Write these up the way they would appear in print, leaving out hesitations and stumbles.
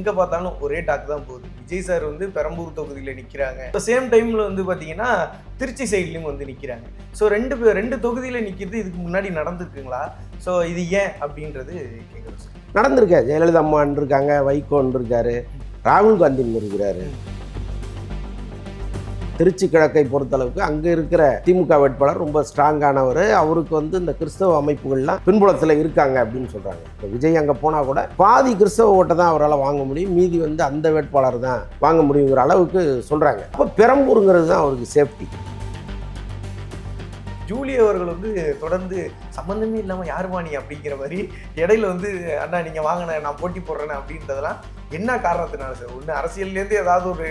எங்கே பார்த்தாலும் ஒரே டாக் தான் போகுது. விஜய் சார் வந்து பெரம்பூர் தொகுதியில் நிற்கிறாங்க. இப்போ சேம் டைமில் வந்து பார்த்தீங்கன்னா திருச்சி சைட்லேயும் வந்து நிற்கிறாங்க. ஸோ ரெண்டு தொகுதியில் நிற்கிறது இதுக்கு முன்னாடி நடந்துருக்குங்களா? ஸோ இது ஏன் அப்படின்றது கேட்குறோம் சார். நடந்திருக்கா. ஜெயலலிதா அம்மான் இருக்காங்க, வைகோன்னு இருக்காரு, ராகுல் காந்தின்னு இருக்கிறாரு. திருச்சி கிழக்கை பொறுத்தளவுக்கு அங்கே இருக்கிற திமுக வேட்பாளர் ரொம்ப ஸ்ட்ராங்கானவர். அவருக்கு வந்து இந்த கிறிஸ்தவ அமைப்புகள்லாம் பின்புலத்தில் இருக்காங்க அப்படின்னு சொல்கிறாங்க. இப்போ விஜய் அங்கே போனால் கூட பாதி கிறிஸ்தவ ஓட்டை தான் அவரால் வாங்க முடியும், மீதி வந்து அந்த வேட்பாளர் தான் வாங்க முடியுங்கிற அளவுக்கு சொல்கிறாங்க. அப்போ பெரம்பூருங்கிறது தான் அவருக்கு சேஃப்டி. ஜூலி அவர்கள் வந்து தொடர்ந்து சம்மந்தமே இல்லாமல் யாருமா நீ அப்படிங்கிற மாதிரி இடையில வந்து அண்ணா நீங்கள் வாங்கின நான் போட்டி போடுறேன்னு அப்படின்றதெல்லாம் என்ன காரணத்தினால சார்? ஒன்று அரசியல்லேருந்து ஏதாவது ஒரு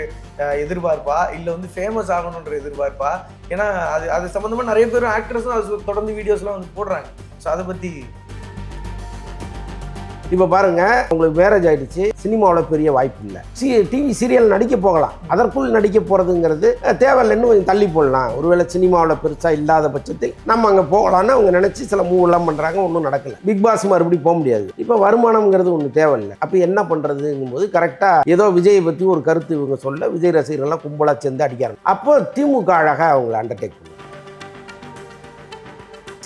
எதிர்பார்ப்பா, இல்லை வந்து ஃபேமஸ் ஆகணுன்ற எதிர்பார்ப்பா? ஏன்னா அது சம்மந்தமாக நிறைய பேரும் ஆக்ட்ரஸும் அது தொடர்ந்து வீடியோஸ்லாம் வந்து போடுறாங்க. ஸோ அதை பற்றி இப்போ பாருங்க, உங்களுக்கு மேரேஜ் ஆயிடுச்சு, சினிமாவில் பெரிய வாய்ப்பு இல்லை, டிவி சீரியல் நடிக்க போகலாம், அதற்குள் நடிக்க போகிறதுங்கிறது தேவையில்லைன்னு கொஞ்சம் தள்ளி போடலாம். ஒருவேளை சினிமாவில் பெருசாக இல்லாத பட்சத்தில் நம்ம அங்கே போகலான்னு அவங்க நினச்சி சில மூவெல்லாம் பண்ணுறாங்க, ஒன்றும் நடக்கலை. பிக் பாஸ் மறுபடியும் போக முடியாது. இப்போ வருமானம்ங்கிறது ஒன்று தேவையில்லை. அப்போ என்ன பண்ணுறதுங்கும் போது கரெக்டாக ஏதோ விஜயை பற்றி ஒரு கருத்து இவங்க சொல்ல விஜய் ரசிகர்கள்லாம் கும்பலாக சேர்ந்து அடிக்கிறாங்க. அப்போ திமுக அழகாக அவங்களை அண்டர்டேக் பண்ணும்.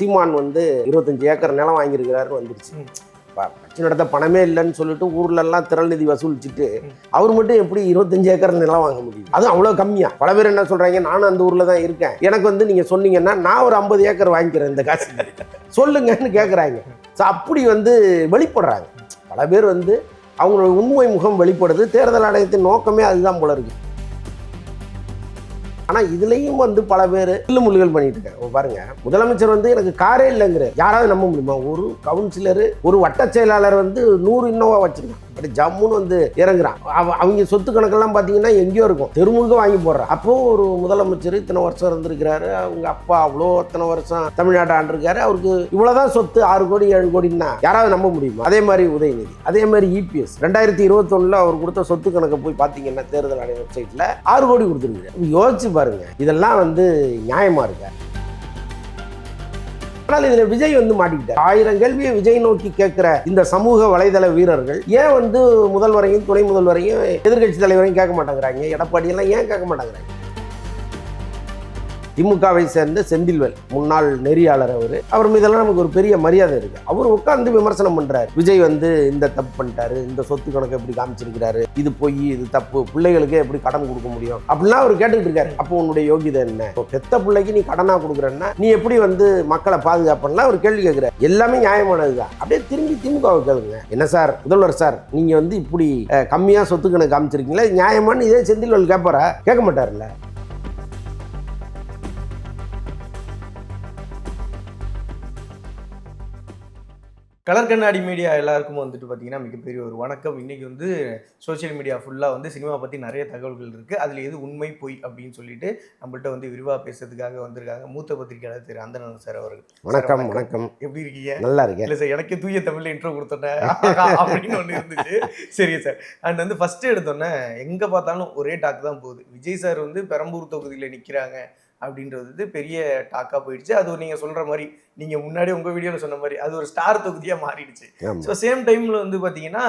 சீமான் வந்து 25 ஏக்கர் நிலம் வாங்கியிருக்கிறாருன்னு வந்துருச்சு. கட்சி நடத்த பணமே இல்லைன்னு சொல்லிட்டு ஊர்லெல்லாம் திரள் நிதி வசூலிச்சுட்டு அவர் மட்டும் எப்படி 25 ஏக்கர் நிலம் வாங்க முடியும்? அதுவும் அவ்வளோ கம்மியா. பல பேர் என்ன சொல்றாங்க, நானும் அந்த ஊர்ல தான் இருக்கேன், எனக்கு வந்து நீங்க சொன்னீங்கன்னா நான் ஒரு 50 ஏக்கர் வாங்கிக்கிறேன் இந்த காசு சொல்லுங்கன்னு கேட்குறாங்க. ஸோ அப்படி வந்து வெளிப்படுறாங்க. பல பேர் வந்து அவங்களோட உண்மை முகம் வெளிப்படுது. தேர்தல் ஆணையத்தின் நோக்கமே அதுதான் போல இருக்கு. ஆனால் இதுலேயும் வந்து பல பேர் முள்ளுகள் பண்ணிட்டு இருக்காங்க. பாருங்க, முதலமைச்சர் வந்து எனக்கு காரே இல்லைங்கிற யாராவது நம்ப முடியுமா? ஒரு கவுன்சிலரு, ஒரு வட்ட செயலாளர் வந்து 100 இன்னோவா வச்சிருக்கான், அப்படி ஜம்முன்னு வந்து இறங்குறான். அவங்க சொத்து கணக்கெல்லாம் பார்த்தீங்கன்னா எங்கேயோ இருக்கும், தெருமுழுக்க வாங்கி போடுறான். அப்போ ஒரு முதலமைச்சர் இத்தனை வருஷம் இருந்திருக்கிறாரு, அவங்க அப்பா அவ்வளோ இத்தனை வருஷம் தமிழ்நாட்டை ஆண்டிருக்காரு, அவருக்கு இவ்வளோதான் சொத்து, 6 கோடி 7 கோடின்னா யாராவது நம்ப முடியுமா? அதே மாதிரி உதயநிதி, அதே மாதிரி EPS 2021 அவர் கொடுத்த சொத்து கணக்கை போய் பார்த்தீங்கன்னா தேர்தல் ஆணைய வெப்சைட்டில் 6 கோடி கொடுத்துருக்காரு. யோசிச்சு பாருங்க, இதெல்லாம் வந்து நியாயமா இருக்க? ஆனால் இதுல விஜய் வந்து மாட்டிக்கிட்டார். 1000 கேள்வியை விஜய் நோக்கி கேட்கிற இந்த சமூக வலைதள வீரர்கள் ஏன் வந்து முதல்வரையும் துணை முதல்வரையும் எதிர்கட்சி தலைவரையும் கேட்க மாட்டேங்கிறாங்க? எடப்பாடி எல்லாம் ஏன் கேட்க மாட்டேங்கிறாங்க? திமுகவை சேர்ந்த செந்தில்வேல் முன்னாள் நெறியாளர், அவர் மீதெல்லாம் நமக்கு ஒரு பெரிய மரியாதை இருக்கு. அவர் உட்கார்ந்து விமர்சனம் பண்றாரு. விஜய் வந்து இந்த தப்பு பண்ணிட்டாரு, இந்த சொத்து கணக்கு எப்படி காமிச்சிருக்கிறாரு, இது பொய், இது தப்பு, பிள்ளைகளுக்கு எப்படி கடன் கொடுக்க முடியும் அப்படிலாம் அவர் கேட்டுக்கிட்டு இருக்காரு. அப்போ உன்னுடைய யோகிதை என்ன? பெத்த பிள்ளைக்கு நீ கடனா கொடுக்குறன்னா நீ எப்படி வந்து மக்களை பாதுகாப்பலாம் அவர் கேள்வி கேட்கிறார். எல்லாமே நியாயமானதுதான். அப்படியே திரும்பி திமுகவை கேளுங்க, என்ன சார் முதல்வர் சார், நீங்க வந்து இப்படி கம்மியா சொத்து கணக்கு காமிச்சிருக்கீங்களா, நியாயமானு இதே செந்தில்வேல் கேட்பாரா? கேட்க மாட்டார்ல. கலர் கண்ணாடி மீடியா எல்லாருக்கும் வந்துட்டு பார்த்தீங்கன்னா மிகப்பெரிய ஒரு வணக்கம். இன்றைக்கி வந்து சோஷியல் மீடியா ஃபுல்லாக வந்து சினிமா பற்றி நிறைய தகவல்கள் இருக்குது. அதில் எது உண்மை பொய் அப்படின்னு சொல்லிட்டு நம்மள்கிட்ட வந்து விரிவாக பேசுறதுக்காக வந்திருக்காங்க மூத்த பத்திரிகையாளர் திரு அந்தணன் சார் அவர்கள். வணக்கம். வணக்கம். எப்படி இருக்கீங்க? நல்லா இருக்கேன். இல்லை சார், எனக்கே தூய தமிழில் இன்ட்ரோ கொடுத்தோன்னே அப்படின்னு ஒன்று இருந்துச்சு. சரி சார், அண்ட் வந்து ஃபஸ்ட்டு எடுத்தோன்னே எங்கே பார்த்தாலும் ஒரே டாக் தான் போகுது. விஜய் சார் வந்து பெரம்பூர் தொகுதியில் நிற்கிறாங்க அப்படின்றது பெரிய டாக்காக போயிடுச்சு. அது நீங்கள் சொல்கிற மாதிரி, நீங்கள் முன்னாடி உங்கள் வீடியோவில் சொன்ன மாதிரி அது ஒரு ஸ்டார் தொகுதியாக மாறிடுச்சு. ஸோ சேம் டைமில் வந்து பார்த்தீங்கன்னா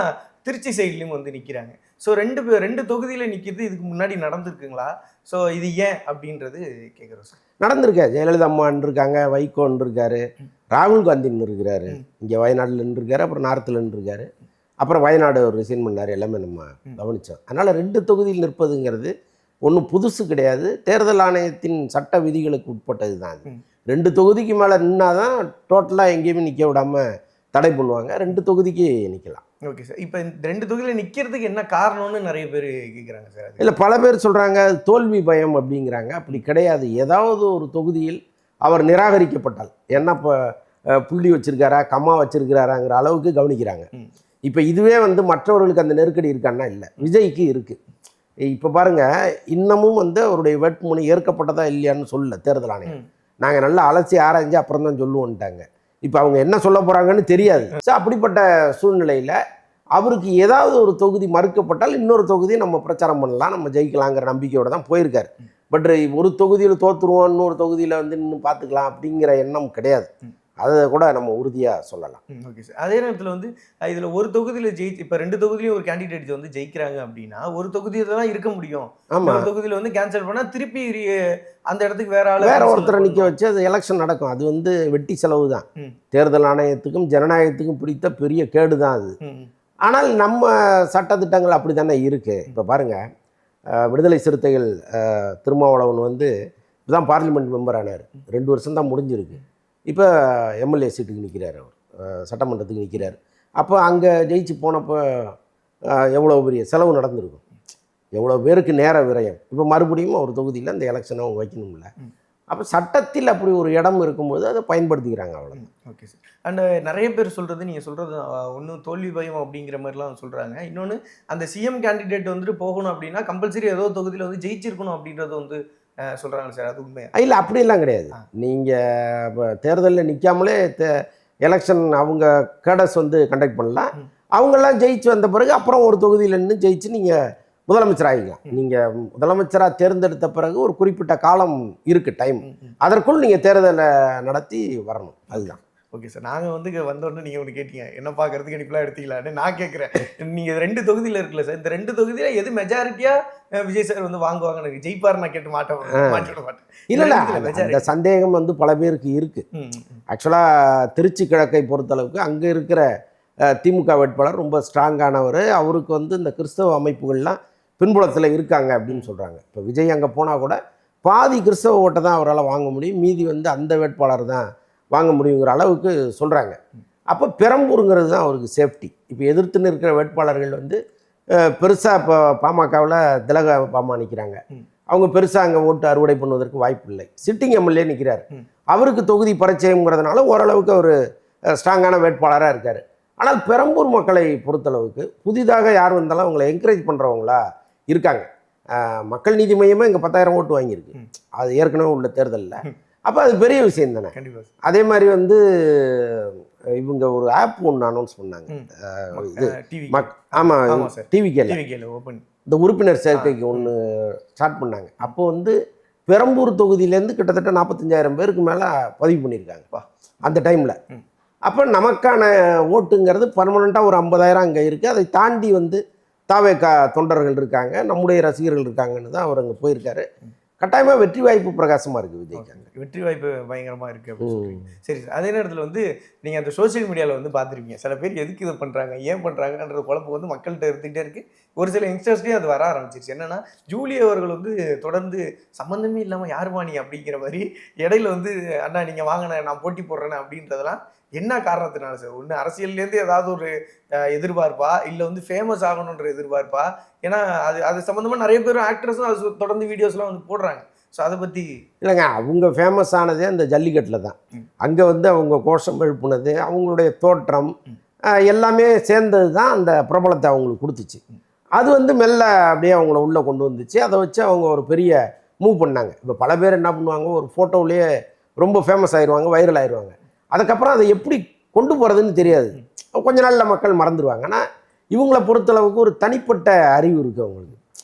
திருச்சி சைட்லேயும் வந்து நிற்கிறாங்க. ஸோ ரெண்டு தொகுதியில் நிற்கிறது இதுக்கு முன்னாடி நடந்திருக்குங்களா? ஸோ இது ஏன் அப்படின்றது கேட்குறோம் சார். நடந்திருக்கா. ஜெயலலிதா அம்மான் இருக்காங்க, வைகோன்னு இருக்காரு, ராகுல் காந்தின்னு இருக்கிறாரு, இங்கே வயநாட்டில் இருக்காரு, அப்புறம் நார்த்தில் இருக்காரு, அப்புறம் வயநாடு ஒரு ரிசைன் பண்ணார், எல்லாமே நம்ம கவனித்தோம். அதனால் 2 தொகுதியில் நிற்பதுங்கிறது ஒன்றும் புதுசு கிடையாது. தேர்தல் ஆணையத்தின் சட்ட விதிகளுக்கு உட்பட்டது தான். 2 தொகுதிக்கு மேலே நின்னாதான் டோட்டலாக எங்கேயுமே நிற்க விடாமல் தடை பண்ணுவாங்க. 2 தொகுதிக்கு நிற்கலாம். ஓகே சார், இப்போ இந்த 2 தொகுதியில் நிற்கிறதுக்கு என்ன காரணம்னு நிறைய பேர் கேட்குறாங்க சார். இல்லை, பல பேர் சொல்கிறாங்க தோல்வி பயம் அப்படிங்கிறாங்க. அப்படி கிடையாது. ஏதாவது ஒரு தொகுதியில் அவர் நிராகரிக்கப்பட்டால், என்ன இப்போ புள்ளி வச்சிருக்காரா கம்மா வச்சிருக்கிறாராங்கிற அளவுக்கு கவனிக்கிறாங்க. இப்போ இதுவே வந்து மற்றவர்களுக்கு அந்த நெருக்கடி இருக்கான்னா இல்லை, விஜய்க்கு இருக்குது. இப்போ பாருங்கள், இன்னமும் வந்து அவருடைய வேட்புமனு ஏற்கப்பட்டதா இல்லையான்னு சொல்லல தேர்தல் ஆணையம். நாங்கள் நல்லா அலசி ஆராய்ஞ்சு அப்புறம் தான் சொல்லுவோன்ட்டாங்க. இப்போ அவங்க என்ன சொல்ல போகிறாங்கன்னு தெரியாது. ஸோ அப்படிப்பட்ட சூழ்நிலையில் அவருக்கு ஏதாவது ஒரு தொகுதி மறுக்கப்பட்டால் இன்னொரு தொகுதியை நம்ம பிரச்சாரம் பண்ணலாம், நம்ம ஜெயிக்கலாங்கிற நம்பிக்கையோடு தான் போயிருக்காரு. பட் ஒரு தொகுதியில் தோற்றுருவோம், இன்னொரு தொகுதியில் வந்து இன்னும் பார்த்துக்கலாம் அப்படிங்கிற எண்ணம் கிடையாது. அதை கூட நம்ம உறுதியாக சொல்லலாம். Okay sir. அதே நேரத்தில் வந்து இதில் ஒரு தொகுதியில் இப்போ 2 தொகுதியிலையும் ஒரு கேண்டிடேட் வந்து ஜெயிக்கிறாங்க அப்படின்னா ஒரு தொகுதியில் தான் இருக்க முடியும். ஆமாம், ஒரு தொகுதியில் வந்து கேன்சல் பண்ணால் திருப்பி அந்த இடத்துக்கு வேற வேற ஆள் ஒருத்தரை நிற்க வச்சு அது எலெக்ஷன் நடக்கும். அது வந்து வெட்டி செலவு தான். தேர்தல் ஆணையத்துக்கும் ஜனநாயகத்துக்கும் பிடித்த பெரிய கேடு தான் அது. ஆனால் நம்ம சட்டத்திட்டங்கள் அப்படி தானே இருக்குது. இப்போ பாருங்கள், விடுதலை சிறுத்தைகள் திருமாவளவன் வந்து இப்போதான் பார்லிமெண்ட் மெம்பர் ஆனார். 2 வருஷம் தான் முடிஞ்சிருக்கு. இப்போ எம்எல்ஏ சீட்டுக்கு நிற்கிறார், அவர் சட்டமன்றத்துக்கு நிற்கிறார். அப்போ அங்கே ஜெயிச்சு போனப்போ எவ்வளோ பெரிய செலவு நடந்திருக்கும், எவ்வளோ பேருக்கு நேர விரயம். இப்போ மறுபடியும் ஒரு தொகுதியில் அந்த எலெக்ஷனை அவங்க வைக்கணும்ல. அப்போ சட்டத்தில் அப்படி ஒரு இடம் இருக்கும்போது அதை பயன்படுத்திக்கிறாங்க, அவ்வளோ. Okay sir. அண்ட் நிறைய பேர் சொல்கிறது, நீங்கள் சொல்கிறது ஒன்றும் தோல்வி பயம் அப்படிங்கிற மாதிரிலாம் சொல்கிறாங்க. இன்னொன்று, அந்த சிஎம் கேண்டிடேட் வந்துட்டு போகணும் அப்படின்னா கம்பல்சரி ஏதோ தொகுதியில் வந்து ஜெயிச்சிருக்கணும் அப்படின்றது வந்து சொல்கிறாங்க சார். அது உண்மையா? இல்லை, அப்படிலாம் கிடையாது. நீங்கள் இப்போ தேர்தலில் நிற்காமலே எலெக்ஷன் அவங்க கேடஸ் வந்து கண்டக்ட் பண்ணலாம். அவங்கெல்லாம் ஜெயிச்சு வந்த பிறகு அப்புறம் ஒரு தொகுதியில் நின்று ஜெயிச்சு நீங்கள் முதலமைச்சர் ஆகிக்கலாம். நீங்கள் முதலமைச்சராக தேர்ந்தெடுத்த பிறகு ஒரு குறிப்பிட்ட காலம் இருக்குது, டைம். அதற்குள் நீங்கள் தேர்தலை நடத்தி வரணும், அதுதான். Okay sir. நாங்கள் வந்து வந்தோடனே நீங்கள் ஒன்று கேட்டீங்க, என்ன பார்க்கறதுக்கு கணிப்பெலாம் எடுத்தீங்களான்னு. நான் கேட்குறேன், நீங்கள் 2 தொகுதியில் இருக்குல்ல சார், இந்த 2 தொகுதியில் எது மெஜாரிட்டியாக விஜய் சார் வந்து வாங்குவாங்க, எனக்கு ஜெயிப்பார் நான் கேட்டு மாட்டேன். இல்லை, அந்த சந்தேகம் வந்து பல பேருக்கு இருக்குது. ஆக்சுவலாக திருச்சி கிழக்கை பொறுத்தளவுக்கு அங்கே இருக்கிற திமுக வேட்பாளர் ரொம்ப ஸ்ட்ராங்கானவர். அவருக்கு வந்து இந்த கிறிஸ்தவ அமைப்புகள்லாம் பின்புலத்தில் இருக்காங்க அப்படின்னு சொல்கிறாங்க. இப்போ விஜய் அங்கே போனால் கூட பாதி கிறிஸ்தவ ஓட்டை தான் அவரால் வாங்க முடியும், மீதி வந்து அந்த வேட்பாளர் தான் வாங்க முடியுங்கிற அளவுக்கு சொல்கிறாங்க. அப்போ பெரம்பூருங்கிறது தான் அவருக்கு சேஃப்டி. இப்போ எதிர்த்துன்னு இருக்கிற வேட்பாளர்கள் வந்து பெருசாக இப்போ பாமகவில் திலக பாமா நிற்கிறாங்க. அவங்க பெருசாக அங்கே ஓட்டு அறுவடை பண்ணுவதற்கு வாய்ப்பு இல்லை. சிட்டிங் எம்எல்ஏ நிற்கிறார், அவருக்கு தொகுதி பரிச்சயங்கிறதுனால ஓரளவுக்கு அவர் ஸ்ட்ராங்கான வேட்பாளராக இருக்கார். ஆனால் பெரம்பூர் மக்களை பொறுத்தளவுக்கு புதிதாக யார் வந்தாலும் அவங்களை என்கரேஜ் பண்ணுறவங்களா இருக்காங்க. மக்கள் நீதி மையமே இங்கே 10,000 ஓட்டு வாங்கியிருக்கு, அது ஏற்கனவே உள்ள தேர்தலில். அப்போ அது பெரிய விஷயம் தானே. அதே மாதிரி வந்து இவங்க ஒரு ஆப் ஒன்று அனௌன்ஸ் பண்ணாங்க, இது ஆமாம் டிவிகேல இந்த உறுப்பினர் சேர்க்கைக்கு ஒன்று ஸ்டார்ட் பண்ணாங்க. அப்போ வந்து பெரம்பூர் தொகுதியிலேருந்து கிட்டத்தட்ட 45,000 பேருக்கு மேலே பதிவு பண்ணியிருக்காங்கப்பா அந்த டைமில். அப்போ நமக்கான ஓட்டுங்கிறது பர்மனெண்ட்டாக ஒரு 50,000 அங்கே இருக்குது. அதை தாண்டி வந்து தாவேகா தொண்டர்கள் இருக்காங்க, நம்முடைய ரசிகர்கள் இருக்காங்கன்னு தான் அவர் அங்கே போயிருக்காரு. கட்டாயமாக வெற்றி வாய்ப்பு பிரகாசமாக இருக்குது விஜய்க்கு. வெற்றி வாய்ப்பு பயங்கரமாக இருக்குது அப்படின்னு சொல்றீங்க. சரி சார். அதே நேரத்தில் வந்து நீங்கள் அந்த சோஷியல் மீடியாவில் வந்து பார்த்துருப்பீங்க, சில பேர் எதுக்கு இதை பண்ணுறாங்க, ஏன் பண்ணுறாங்கன்ற குழப்பம் வந்து மக்கள்கிட்ட இருந்துகிட்டே இருக்குது. ஒரு சில யங்ஸ்டர்ஸ்லேயும் அது வர ஆரம்பிச்சிருச்சு. என்னென்னா, ஜூலி அவர்கள் வந்து தொடர்ந்து சம்மந்தமே இல்லாமல் யாருமா நீ அப்படிங்கிற மாதிரி இடையில வந்து அண்ணா நீங்கள் வாங்கின நான் போட்டி போடுறேன்னு அப்படின்றதெல்லாம் என்ன காரணத்தினால சார்? ஒன்று அரசியல்லேருந்து ஏதாவது ஒரு எதிர்பார்ப்பா, இல்லை வந்து ஃபேமஸ் ஆகணுன்ற எதிர்பார்ப்பா? ஏன்னா அது சம்மந்தமாக நிறைய பேரும் ஆக்ட்ரஸும் அது தொடர்ந்து வீடியோஸ்லாம் வந்து போடுறாங்க. ஸோ அதை பற்றி இல்லைங்க, அவங்க ஃபேமஸ் ஆனதே அந்த ஜல்லிக்கட்டில் தான். அங்கே வந்து அவங்க கோஷம் எழுப்புனது, அவங்களுடைய தோற்றம் எல்லாமே சேர்ந்தது தான் அந்த பிரபலத்தை அவங்களுக்கு கொடுத்துச்சு. அது வந்து மெல்ல அப்படியே அவங்கள உள்ளே கொண்டு வந்துச்சு. அதை வச்சு அவங்க ஒரு பெரிய மூவ் பண்ணாங்க. இப்போ பல பேர் என்ன பண்ணுவாங்க, ஒரு ஃபோட்டோவிலேயே ரொம்ப ஃபேமஸ் ஆயிடுவாங்க, வைரல் ஆயிடுவாங்க. அதுக்கப்புறம் அதை எப்படி கொண்டு போகிறதுன்னு தெரியாது, கொஞ்ச நாளில் மக்கள் மறந்துடுவாங்க. ஆனால் இவங்களை பொறுத்தளவுக்கு ஒரு தனிப்பட்ட அறிவு இருக்குது அவங்களுக்கு.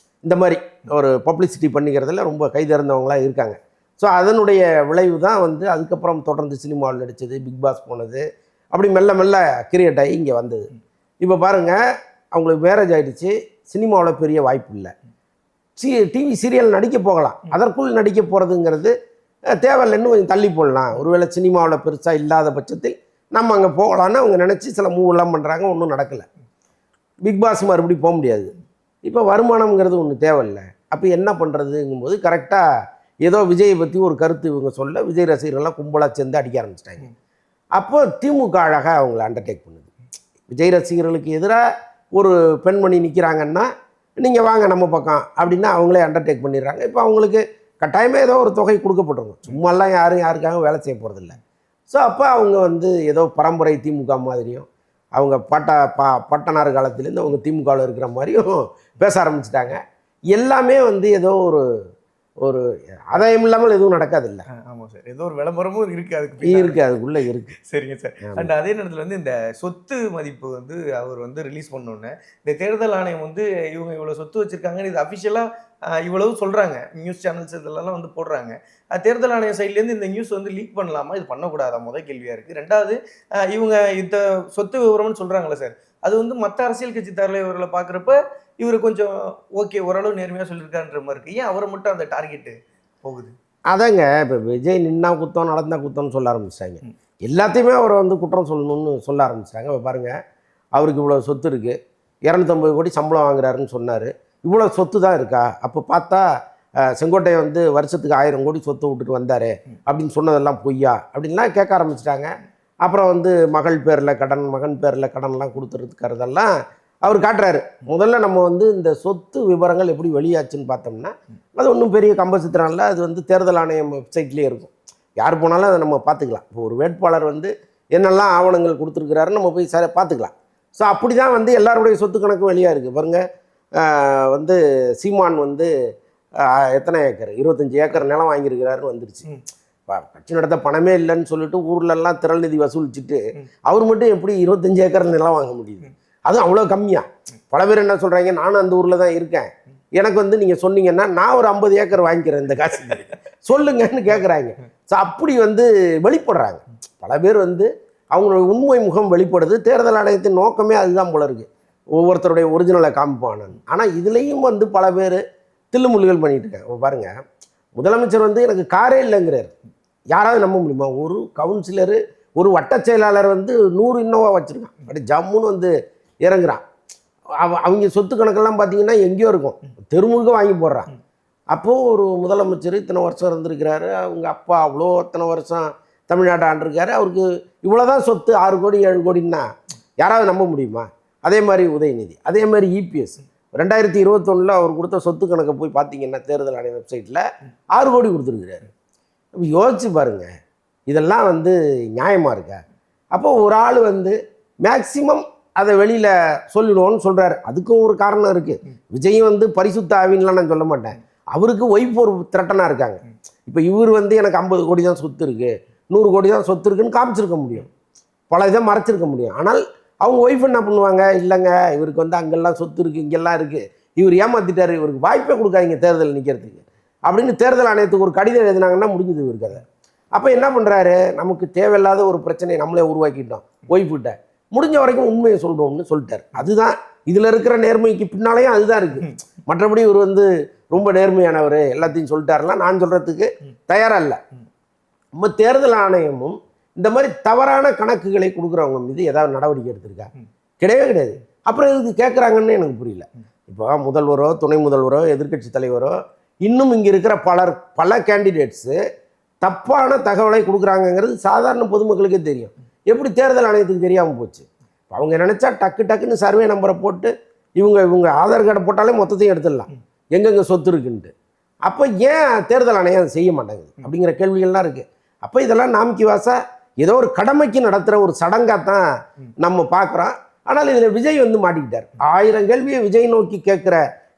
இந்த மாதிரி ஒரு பப்ளிசிட்டி பண்ணிக்கிறதுல ரொம்ப கைதேர்ந்தவங்களாக இருக்காங்க. ஸோ அதனுடைய விளைவு தான் வந்து அதுக்கப்புறம் தொடர்ந்து சினிமாவில் நடித்தது, பிக் பாஸ் போனது, அப்படி மெல்ல மெல்ல கிரியேட் ஆகி இங்கே வந்தது. இப்போ பாருங்கள், அவங்களுக்கு மேரேஜ் ஆகிடுச்சு, சினிமாவில் பெரிய வாய்ப்பு இல்லை. டிவி சீரியல் நடிக்க போகலாம், அதற்குள் நடிக்க போகிறதுங்கிறது தேவையில்லை, இன்னும் கொஞ்சம் தள்ளி போடலாம், ஒருவேளை சினிமாவில் பெருசாக இல்லாத பட்சத்தில் நம்ம அங்கே போகலான்னு அவங்க நினச்சி சில மூவெல்லாம் பண்ணுறாங்க, ஒன்றும் நடக்கலை. பிக் பாஸ் மறுபடியும் போக முடியாது. இப்போ வருமானம்ங்கிறது ஒன்று தேவையில்லை. அப்போ என்ன பண்ணுறதுங்கும்போது கரெக்டாக ஏதோ விஜயை பற்றி ஒரு கருத்து இவங்க சொல்ல விஜய் ரசிகர்கள்லாம் கும்பலாக சேர்ந்து அடிக்க ஆரம்பிச்சிட்டாங்க. அப்போ திமுக அழகாக அவங்கள அண்டர்டேக் பண்ணுது. விஜய் ரசிகர்களுக்கு எதிராக ஒரு பெண்மணி நிற்கிறாங்கன்னா நீங்கள் வாங்க நம்ம பக்கம் அப்படின்னா அவங்களே அண்டர்டேக் பண்ணிடுறாங்க. இப்போ அவங்களுக்கு கட்டாயமாக ஏதோ ஒரு தொகை கொடுக்கப்பட்டிருக்கும், சும்மாலாம் யாருக்காக வேலை செய்ய போகிறதில்ல. ஸோ அப்போ அவங்க வந்து ஏதோ பரம்பரை திமுக மாதிரியும் அவங்க பட்டனார் காலத்துலேருந்து அவங்க திமுகவில் இருக்கிற மாதிரியும் பேச ஆரம்பிச்சிட்டாங்க. எல்லாமே வந்து ஏதோ ஒரு ஆதாயம் இல்லாமல் எதுவும் நடக்காது இல்லை. ஆமாம் சார். ஏதோ ஒரு விளம்பரமும் இருக்கு அதுக்கு பின்னாடி. இருக்கு, அதுக்குள்ளே இருக்கு. சரிங்க சார். அண்ட் அதே நேரத்தில் வந்து இந்த சொத்து மதிப்பு வந்து அவர் வந்து ரிலீஸ் பண்ணோன்னே இந்த தேர்தல் ஆணையம் வந்து இவங்க இவ்வளோ சொத்து வச்சிருக்காங்கன்னு இது அஃபிஷியலாக இவ்வளவு சொல்கிறாங்க. நியூஸ் சேனல்ஸ் இதெல்லாம் வந்து போடுறாங்க. தேர்தல் ஆணையம் சைட்லேருந்து இந்த நியூஸ் வந்து லீக் பண்ணலாமா, இது பண்ணக்கூடாதா, முதல் கேள்வியாக இருக்குது. ரெண்டாவது, இவங்க இந்த சொத்து விவரம்னு சொல்கிறாங்களே சார், அது வந்து மற்ற அரசியல் கட்சி தலைவர்களை பார்க்குறப்ப இவர் கொஞ்சம் ஓகே ஓரளவு நேர்மையாக சொல்லியிருக்காருன்ற மாதிரி இருக்குது. ஏன் அவரை மட்டும் அந்த டார்கெட்டு போகுது? அதாங்க இப்போ விஜய் நின்னா குத்தம் நடந்தா குத்தம்னு சொல்ல ஆரம்பிச்சிட்டாங்க. எல்லாத்தையுமே அவரை வந்து குற்றம் சொல்லணும்னு சொல்ல ஆரம்பிச்சிட்டாங்க. இப்போ பாருங்கள், அவருக்கு இவ்வளோ சொத்து இருக்குது, 250 கோடி சம்பளம் வாங்குறாருன்னு சொன்னார். இவ்வளோ சொத்து தான் இருக்கா? அப்போ பார்த்தா செங்கோட்டையை வந்து வருஷத்துக்கு 1000 கோடி சொத்து விட்டுட்டு வந்தார் அப்படின்னு சொன்னதெல்லாம் பொய்யா அப்படின்லாம் கேட்க ஆரம்பிச்சிட்டாங்க. அப்புறம் வந்து மகள் பேரில் கடன், மகன் பேரில் கடன்லாம் கொடுத்துருக்கிறதெல்லாம் அவர் காட்டுறாரு. முதல்ல நம்ம வந்து இந்த சொத்து விவரங்கள் எப்படி வெளியாச்சுன்னு பார்த்தோம்னா, அது ஒன்றும் பெரிய கம்பசித்திரம் இல்லை. அது வந்து தேர்தல் ஆணையம் வெப்சைட்லேயே இருக்கும். யார் போனாலும் அதை நம்ம பார்த்துக்கலாம். இப்போ ஒரு வேட்பாளர் வந்து என்னெல்லாம் ஆவணங்கள் கொடுத்துருக்கிறாருன்னு நம்ம போய் பார்த்துக்கலாம். ஸோ அப்படி தான் வந்து எல்லாருடைய சொத்து கணக்கு வெளியாக இருக்குது. பாருங்கள், வந்து சீமான் வந்து எத்தனை ஏக்கர், 25 ஏக்கர் நிலம் வாங்கியிருக்கிறாருன்னு வந்துருச்சு. கட்சி நடத்த பணமே இல்லைன்னு சொல்லிட்டு ஊர்லெல்லாம் திரள் நிதி வசூலிச்சுட்டு அவர் மட்டும் எப்படி 25 ஏக்கர் நிலம் வாங்க முடியுது? அதுவும் அவ்வளோ கம்மியாக. பல பேர் என்ன சொல்கிறாங்க, நானும் அந்த ஊரில் தான் இருக்கேன், எனக்கு வந்து நீங்கள் சொன்னீங்கன்னா நான் ஒரு 50 ஏக்கர் வாங்கிக்கிறேன் இந்த காசு சொல்லுங்கன்னு கேட்குறாங்க. ஸோ அப்படி வந்து வெளிப்படுறாங்க. பல பேர் வந்து அவங்களோட உண்மை முகம் வெளிப்படுது. தேர்தல் ஆணையத்தின் நோக்கமே அதுதான் போல இருக்குது, ஒவ்வொருத்தருடைய ஒரிஜினலை காமிப்பானு. ஆனால் இதுலேயும் வந்து பல பேர் தில்லுமுள்ளுகள் பண்ணிட்டு இருக்காங்க. பாருங்கள், முதலமைச்சர் வந்து எனக்கு காரே இல்லைங்கிறார். யாராவது நம்ப முடியுமா? ஒரு கவுன்சிலரு, ஒரு வட்ட செயலாளர் வந்து 100 இன்னோவா வச்சுருக்கான். அப்படி ஜம்முன்னு வந்து இறங்குறான். அவங்க சொத்து கணக்கெல்லாம் பார்த்தீங்கன்னா எங்கேயோ இருக்கும், தெருமுழுக்க வாங்கி போடுறான். அப்போது ஒரு முதலமைச்சர் இத்தனை வருஷம் இருந்திருக்கிறாரு, அவங்க அப்பா அவ்வளோ இத்தனை வருஷம் தமிழ்நாட்டை ஆண்டிருக்காரு, அவருக்கு இவ்வளோதான் சொத்து, 6 கோடி 7 கோடின்னா யாராவது நம்ப முடியுமா? அதே மாதிரி உதயநிதி, அதே மாதிரி இபிஎஸ் 2021 அவர் கொடுத்த சொத்து கணக்கை போய் பார்த்தீங்கன்னா தேர்தல் ஆணைய வெப்சைட்டில் 6 கோடி கொடுத்துருக்குறாரு. யோசிச்சு பாருங்கள், இதெல்லாம் வந்து நியாயமாக இருக்கா? அப்போ ஒரு ஆள் வந்து மேக்சிமம் அதை வெளியில் சொல்லிடுவோன்னு சொல்கிறாரு. அதுக்கும் ஒரு காரணம் இருக்குது. விஜயும் வந்து பரிசுத்த ஆவின்லாம் நான் சொல்ல மாட்டேன். அவருக்கு ஒய்ஃப் ஒரு திரட்டனாக இருக்காங்க. இப்போ இவர் வந்து எனக்கு 50 கோடி தான் சொத்து இருக்குது, 100 கோடி தான் சொத்து இருக்குன்னு காமிச்சிருக்க முடியும், பல இதை மறைச்சிருக்க முடியும். ஆனால் அவங்க ஒய்ஃப் என்ன பண்ணுவாங்க, இல்லைங்க இவருக்கு வந்து அங்கெல்லாம் சொத்து இருக்குது, இங்கெல்லாம் இருக்குது, இவர் ஏமாற்றிட்டார், இவருக்கு வாய்ப்பே கொடுக்காதீங்க தேர்தல் நிற்கிறதுக்கு அப்படின்னு தேர்தல் ஆணையத்துக்கு ஒரு கடிதம் எழுதினாங்கன்னா முடிஞ்சது இவருக்கு அதை. அப்போ என்ன பண்ணுறாரு, நமக்கு தேவையில்லாத ஒரு பிரச்சனையை நம்மளே உருவாக்கிட்டோம், ஒய்ஃப்கிட்ட முடிஞ்ச வரைக்கும் உண்மையை சொல்கிறோம்னு சொல்லிட்டார். அதுதான் இதில் இருக்கிற நேர்மைக்கு பின்னாலேயும் அதுதான் இருக்குது. மற்றபடி இவர் வந்து ரொம்ப நேர்மையானவர் எல்லாத்தையும் சொல்லிட்டாருலாம் நான் சொல்கிறதுக்கு தயாராக இல்லை. நம்ம தேர்தல் ஆணையமும் இந்த மாதிரி தவறான கணக்குகளை கொடுக்குறவங்க மீது ஏதாவது நடவடிக்கை எடுத்திருக்கா? கிடையவே கிடையாது. அப்புறம் இதுக்கு கேட்குறாங்கன்னு எனக்கு புரியல. இப்போ முதல்வரோ துணை முதல்வரோ எதிர்க்கட்சி தலைவரோ இன்னும் இங்கே இருக்கிற பல கேண்டிடேட்ஸு தப்பான தகவலை கொடுக்குறாங்கங்கிறது சாதாரண பொதுமக்களுக்கே தெரியும். எப்படி தேர்தல் ஆணையத்துக்கு தெரியாமல் போச்சு? அவங்க நினச்சா டக்குன்னு சர்வே நம்பரை போட்டு இவங்க ஆதார் கார்டை போட்டாலே மொத்தத்தையும் எடுத்துடலாம் எங்கெங்கே சொத்து இருக்குன்ட்டு. அப்போ ஏன் தேர்தல் ஆணையம் அதை செய்ய மாட்டேங்குது அப்படிங்கிற கேள்விகள்லாம் இருக்குது. அப்போ இதெல்லாம் நாமக்கி வாசா ஏதோ ஒரு கடமைக்கு நடத்துகிற ஒரு சடங்காக தான் நம்ம பார்க்குறோம். ஆனால் இதில் விஜய் வந்து மாட்டிக்கிட்டார். 1000 கேள்வியை விஜய் நோக்கி கேட்குற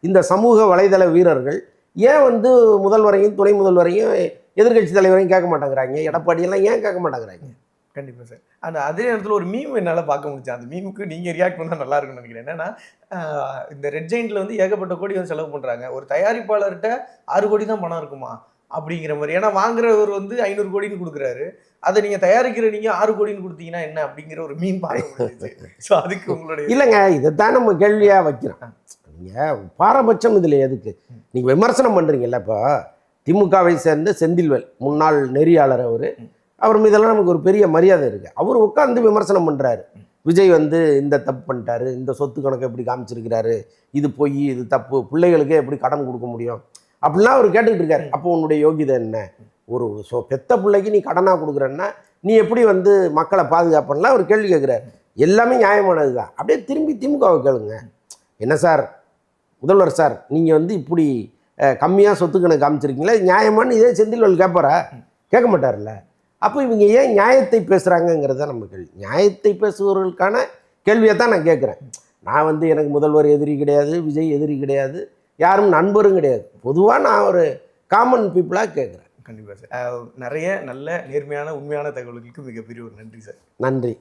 இந்த சமூக வலைதள வீரர்கள் ஏன் வந்து முதல்வரையும் துணை முதல்வரையும் எதிர்கட்சி தலைவரையும் கேட்க மாட்டேங்கிறாங்க? எடப்பாடியெல்லாம் ஏன் கேட்க மாட்டேங்கிறாங்க? கண்டிப்பாக சார். அந்த அதே நேரத்தில் ஒரு மீம் என்னால் பார்க்க முடிச்சு. அந்த மீமுக்கு நீங்கள் ரியாக்ட் பண்ணால் நல்லா இருக்குன்னு நினைக்கிறேன். என்னன்னா, இந்த ரெட் ஜெயிண்டில் வந்து ஏகப்பட்ட கோடி வந்து செலவு பண்ணுறாங்க, ஒரு தயாரிப்பாளர்கிட்ட 6 கோடி தான் பணம் இருக்குமா அப்படிங்கிற மாதிரி. ஏன்னா வாங்குறவர் வந்து 500 கோடின்னு கொடுக்குறாரு, அதை நீங்கள் தயாரிக்கிற நீங்கள் 6 கோடின்னு கொடுத்தீங்கன்னா என்ன அப்படிங்கிற ஒரு மீன் பார்க்க முடியுது. ஸோ அதுக்கு உங்களுடைய இல்லைங்க, இதைத்தான் நம்ம கேள்வியாக வைக்கிறோம். நீங்கள் பாரபட்சம் இதில் எதுக்கு? நீங்கள் விமர்சனம் பண்ணுறீங்கல்ல. இப்போ திமுகவை சேர்ந்த செந்தில்வேல் முன்னாள் நெறியாளர், அவர் மீதெல்லாம் நமக்கு ஒரு பெரிய மரியாதை இருக்குது. அவர் உட்காந்து விமர்சனம் பண்ணுறாரு, விஜய் வந்து இந்த தப்பு பண்ணிட்டாரு, இந்த சொத்து கணக்கை எப்படி காமிச்சிருக்கிறாரு, இது பொய், இது தப்பு, பிள்ளைகளுக்கே எப்படி கடன் கொடுக்க முடியும் அப்படிலாம் அவர் கேட்டுக்கிட்டு இருக்காரு. அப்போ உன்னுடைய யோகிதை என்ன? ஒரு பெத்த பிள்ளைக்கு நீ கடனாக கொடுக்குறன்னா நீ எப்படி வந்து மக்களை பாதுகாப்பலாம் அவர் கேள்வி கேட்குறாரு. எல்லாமே நியாயமானது தான். அப்படியே திரும்பி திமுகவை கேளுங்க, என்ன சார் முதல்வர் சார், நீங்கள் வந்து இப்படி கம்மியாக சொத்து கணக்கு காமிச்சிருக்கீங்களா, நியாயமானு இதே செந்தில்வேல் கேட்பாரா? கேட்க மாட்டார்ல. அப்போ இவங்க ஏன் நியாயத்தை பேசுகிறாங்கங்கிறத நம்ம கேள்வி. நியாயத்தை பேசுபவர்களுக்கான கேள்வியை தான் நான் கேட்குறேன். நான் வந்து எனக்கு முதல்வர் எதிரி கிடையாது, விஜய் எதிரி கிடையாது, யாரும் நண்பரும் கிடையாது. பொதுவாக நான் ஒரு காமன் பீப்புளாக கேட்குறேன். கண்டிப்பாக சார். நிறைய நல்ல நேர்மையான உண்மையான தகவல்களுக்கு மிகப்பெரிய ஒரு நன்றி சார். நன்றி.